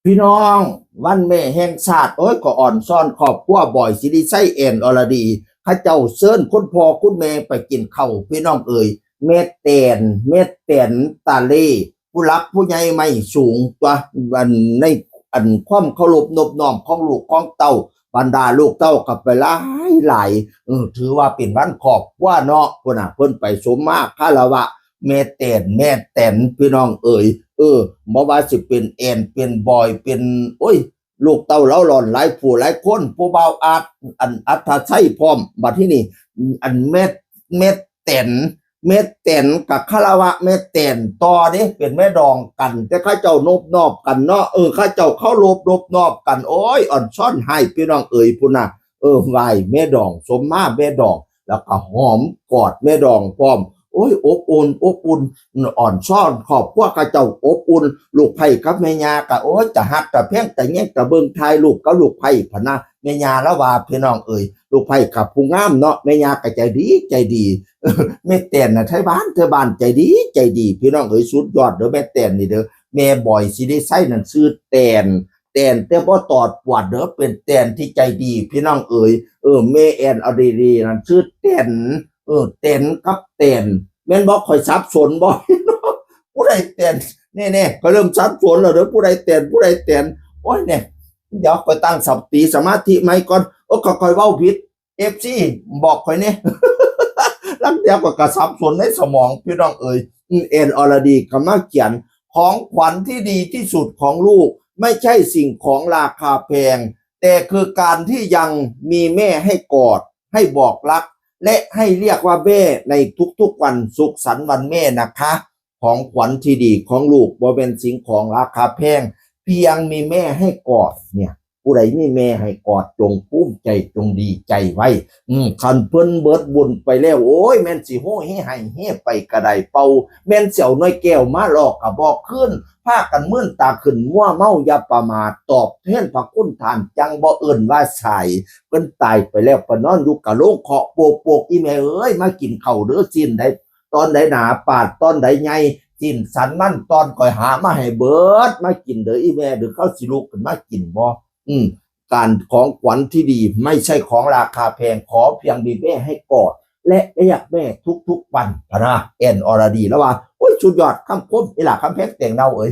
พี่น้องวันแม่แห่งชาติโอ้ยก็อ่อนซ่อนครอบครัวบ่อยสิริไส้เอ็นอรดีข้าเจ้าเซิ้นคุณพ่อคุณแม่ไปกินข้าวพี่น้องเอ่ยเม็ดแตนตาเล่ผู้รักผู้ใหญ่ไม่สูงตัวอันในอันความเคารพนบน้อมของลูกของเต้าบรรดาลูกเต้ากับไปหลายถือว่าเป็นวันขอบว่าเนาะพุ่นน่ะเพิ่นไปสมมาคารวะแม่แตนพี่น้องเอ่ยบ่ว่าสิเป็นแอนเป็นบอยเป็นโอ้ยลูกเต้าเล้าหลอนหลายผู้หลายคนผู้บ่าวอาจอันอัธชัยพร้อมบัดที่นี่อันแม่แตนกับคารวะแม่แตนต่อเด้เป็นแม่ดองกันแต่ข้าเจ้านบนอบกันเนาะข้าเจ้าเข้ารบนบนอบกันโอ้ยอ่อนซ่อนให้พี่น้องเอ่ยพุ่นน่ะไหวแม่ดองสมมาแม่ดองแล้วก็หอมกอดแม่ดองพร้อมโอ้ยอบอุ่นอ่อนซ่อนขอบพวกข้าเจ้าอบอุ่นลูกไผ่กับแม่ยากะโอ้ยจะหักกะเพียงแต่แง่กะเบิ่งทายลูกก็ลูกไผ่พะนะแม่ยาละว่าพี่น้องเอ่ยลูกไผ่กับผู้งามเนาะแม่ยาก็ใจดีแม่แตนน่ะไทบ้านเธอบ้านใจดีพี่น้องเอ๋ยสุดยอดเด้อแม่แตนนี่เด้อแม่บ่อยสิได้ใส่นั่นชื่อแตนแต่บ่ตอดปวดเด้อเป็นแตนที่ใจดีพี่น้องเอ๋ยแม่แอนเอาดีๆนั่นชื่อแตนแตนกับแตนแม่นบ่ค่อยสับสนบ่ผู้ใดแตนแน่ๆก็เริ่มสับสนแล้วเด้อผู้ใดแตนโอ้ยเนี่ยเดี๋ยวก็ตั้งสติสมาธิใหม่ก่อนก็ค่อยเว้าผิด FC บอกค่อยเนี่ย ลังเดียวกับกระสับสนในสมองพี่น้องเอ๋ยเอ็นอรดีคำว่าเขียนของขวัญที่ดีที่สุดของลูกไม่ใช่สิ่งของราคาแพงแต่คือการที่ยังมีแม่ให้กอดให้บอกรักและให้เรียกว่าแม่ในทุกๆวันสุขสันต์วันแม่นะคะของขวัญที่ดีของลูกบ่เป็นสิ่งของราคาแพงเพียงมีแม่ให้กอดเนี่ยผู้ใดมีแม่ให้กอดจงภูมิใจจงดีใจไว้คันเพิ่นเบิดบุญไปแล้วโอ้ยแม่นสิโหให้เฮไปกระไดเป่าแม่นเสี่ยวน้อยแก้วมาหลอกกระบอกขึ้นพากันมื่นตาขึ้นมั่วเมาอย่าประมาทตอบแทนพระคุณทานจังบ่เอิ้นว่าใส่เพิ่นตายไปแล้วเพิ่นนอนอยู่กะโลงเคาะโปกอีแม่เอ้ยมากินข้าวเด้อสิ้นได้ตอนใดหนาปาดตอนใดใหญ่สิ้นสันมันตอนก่อยหามาให้เบิดมากินเด้ออีแม่เด้อเขาสิลุกขึ้นมากินบ่การของขวัญที่ดีไม่ใช่ของราคาแพงขอเพียงมีแม่ให้กอดและเรียกแม่ทุกวันนะแอนอรดีแล้วว่าโอ้ยสุดยอดคำคมนี่แหละคำเพชรแต่งเนาเอ้ย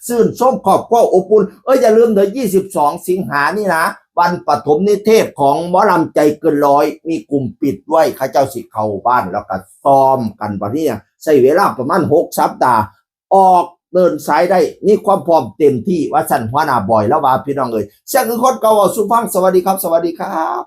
ซื่นส้มขอบก็อบอุ่นอย่าลืมเดี๋ยว22 สิงหานี่นะวันปฐมนิเทศของหมอลำใจเกินร้อยมีกลุ่มปิดไว้ข้าเจ้าสิเข้าบ้านแล้วก็ซ้อมกันวันนี้ใช้เวลาประมาณ6 สัปดาห์ออกเดินสายได้มีความพร้อมเต็มที่ว่าสั่นหัวหน้าบ่อยแล้วว่าพี่น้องเอ๋ยเสียงคือคนเก่าสุฟังสวัสดีครับ